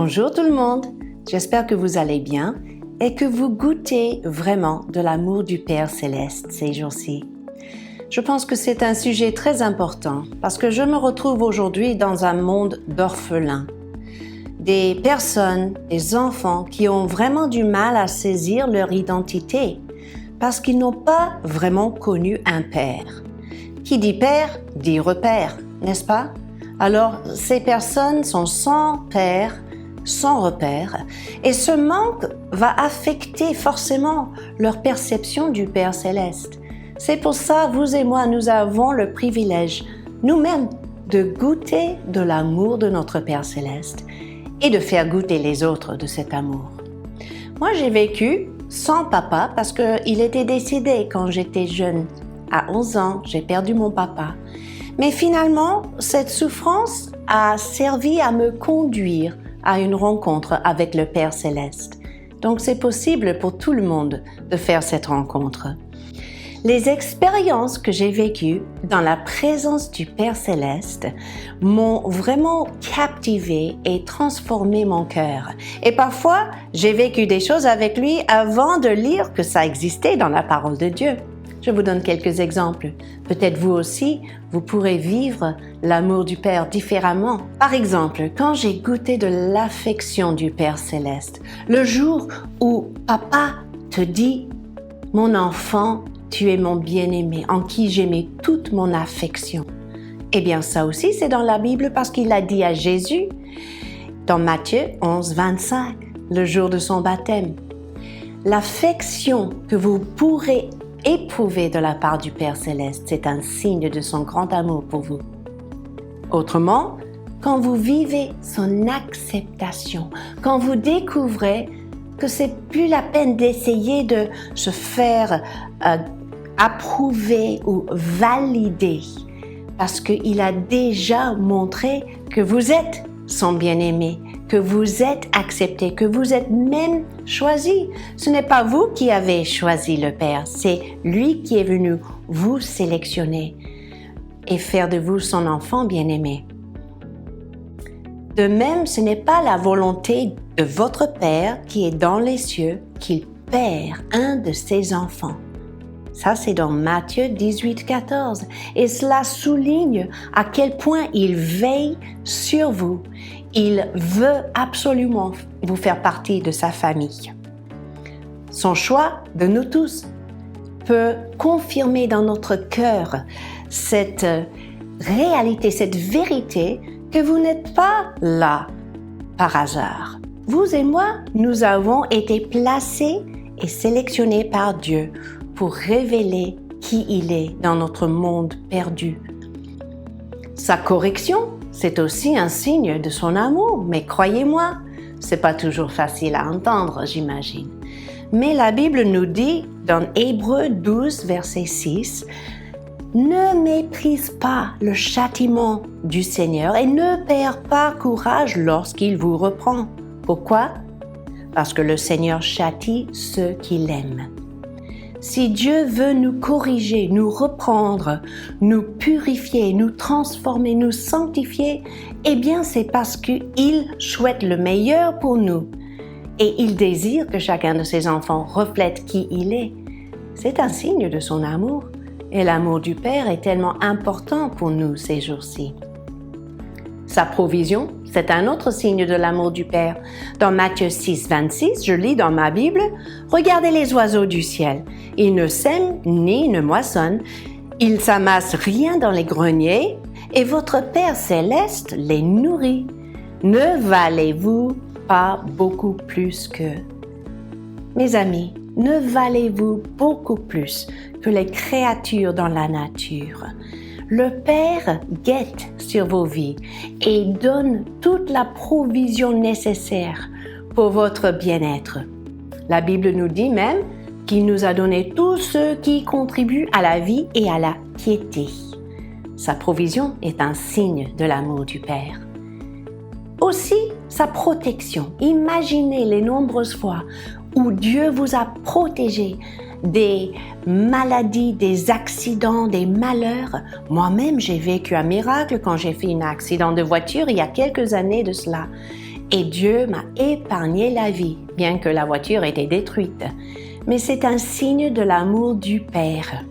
Bonjour tout le monde, j'espère que vous allez bien et que vous goûtez vraiment de l'amour du Père Céleste ces jours-ci. Je pense que c'est un sujet très important parce que je me retrouve aujourd'hui dans un monde d'orphelins. Des personnes, des enfants qui ont vraiment du mal à saisir leur identité parce qu'ils n'ont pas vraiment connu un père. Qui dit père, dit repère, n'est-ce pas? Alors, ces personnes sont sans père, sans repère, et ce manque va affecter forcément leur perception du Père Céleste. C'est pour ça, vous et moi, nous avons le privilège, nous-mêmes, de goûter de l'amour de notre Père Céleste et de faire goûter les autres de cet amour. Moi, j'ai vécu sans papa parce qu'il était décédé quand j'étais jeune. À 11 ans, j'ai perdu mon papa. Mais finalement, cette souffrance a servi à me conduire à une rencontre avec le Père Céleste. Donc, c'est possible pour tout le monde de faire cette rencontre. Les expériences que j'ai vécues dans la présence du Père Céleste m'ont vraiment captivé et transformé mon cœur. Et parfois, j'ai vécu des choses avec lui avant de lire que ça existait dans la parole de Dieu. Je vous donne quelques exemples. Peut-être vous aussi, vous pourrez vivre l'amour du Père différemment. Par exemple, quand j'ai goûté de l'affection du Père Céleste, le jour où Papa te dit « Mon enfant, tu es mon bien-aimé, en qui j'ai mis toute mon affection. » Eh bien, ça aussi, c'est dans la Bible parce qu'il a dit à Jésus, dans Matthieu 11, 25, le jour de son baptême. L'affection que vous pourrez éprouver de la part du Père Céleste, c'est un signe de son grand amour pour vous. Autrement, quand vous vivez son acceptation, quand vous découvrez que c'est plus la peine d'essayer de se faire approuver ou valider, parce qu'il a déjà montré que vous êtes son bien-aimé, que vous êtes accepté, que vous êtes même choisi. Ce n'est pas vous qui avez choisi le Père, c'est lui qui est venu vous sélectionner et faire de vous son enfant bien-aimé. De même, ce n'est pas la volonté de votre Père qui est dans les cieux qu'il perd un de ses enfants. Ça, c'est dans Matthieu 18, 14. Et cela souligne à quel point il veille sur vous. Il veut absolument vous faire partie de sa famille. Son choix de nous tous peut confirmer dans notre cœur cette réalité, cette vérité que vous n'êtes pas là par hasard. Vous et moi, nous avons été placés et sélectionnés par Dieu pour révéler qui il est dans notre monde perdu. Sa correction, c'est aussi un signe de son amour, mais croyez-moi, c'est pas toujours facile à entendre, j'imagine. Mais la Bible nous dit dans Hébreux 12, verset 6, « Ne méprise pas le châtiment du Seigneur et ne perds pas courage lorsqu'il vous reprend. » Pourquoi? Parce que le Seigneur châtie ceux qu'il aime. Si Dieu veut nous corriger, nous reprendre, nous purifier, nous transformer, nous sanctifier, eh bien c'est parce qu'il souhaite le meilleur pour nous et il désire que chacun de ses enfants reflète qui il est. C'est un signe de son amour et l'amour du Père est tellement important pour nous ces jours-ci. Sa provision, c'est un autre signe de l'amour du Père. Dans Matthieu 6, 26, je lis dans ma Bible, « Regardez les oiseaux du ciel. Ils ne sèment ni ne moissonnent. Ils s'amassent rien dans les greniers et votre Père Céleste les nourrit. Ne valez-vous pas beaucoup plus qu'eux? » Mes amis, ne valez-vous beaucoup plus que les créatures dans la nature? Le Père guette sur vos vies et donne toute la provision nécessaire pour votre bien-être. La Bible nous dit même qu'il nous a donné tout ce qui contribue à la vie et à la piété. Sa provision est un signe de l'amour du Père. Aussi, sa protection. Imaginez les nombreuses fois où Dieu vous a protégé des maladies, des accidents, des malheurs. Moi-même, j'ai vécu un miracle quand j'ai fait un accident de voiture il y a quelques années de cela. et Dieu m'a épargné la vie, bien que la voiture était détruite. Mais c'est un signe de l'amour du Père.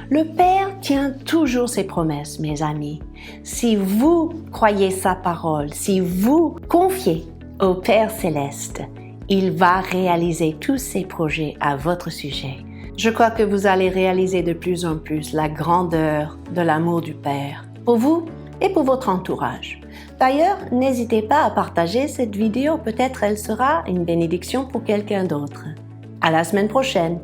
Le Père tient toujours ses promesses, mes amis. Si vous croyez sa parole, si vous confiez au Père céleste, il va réaliser tous ses projets à votre sujet. Je crois que vous allez réaliser de plus en plus la grandeur de l'amour du Père pour vous et pour votre entourage. D'ailleurs, n'hésitez pas à partager cette vidéo, peut-être elle sera une bénédiction pour quelqu'un d'autre. À la semaine prochaine!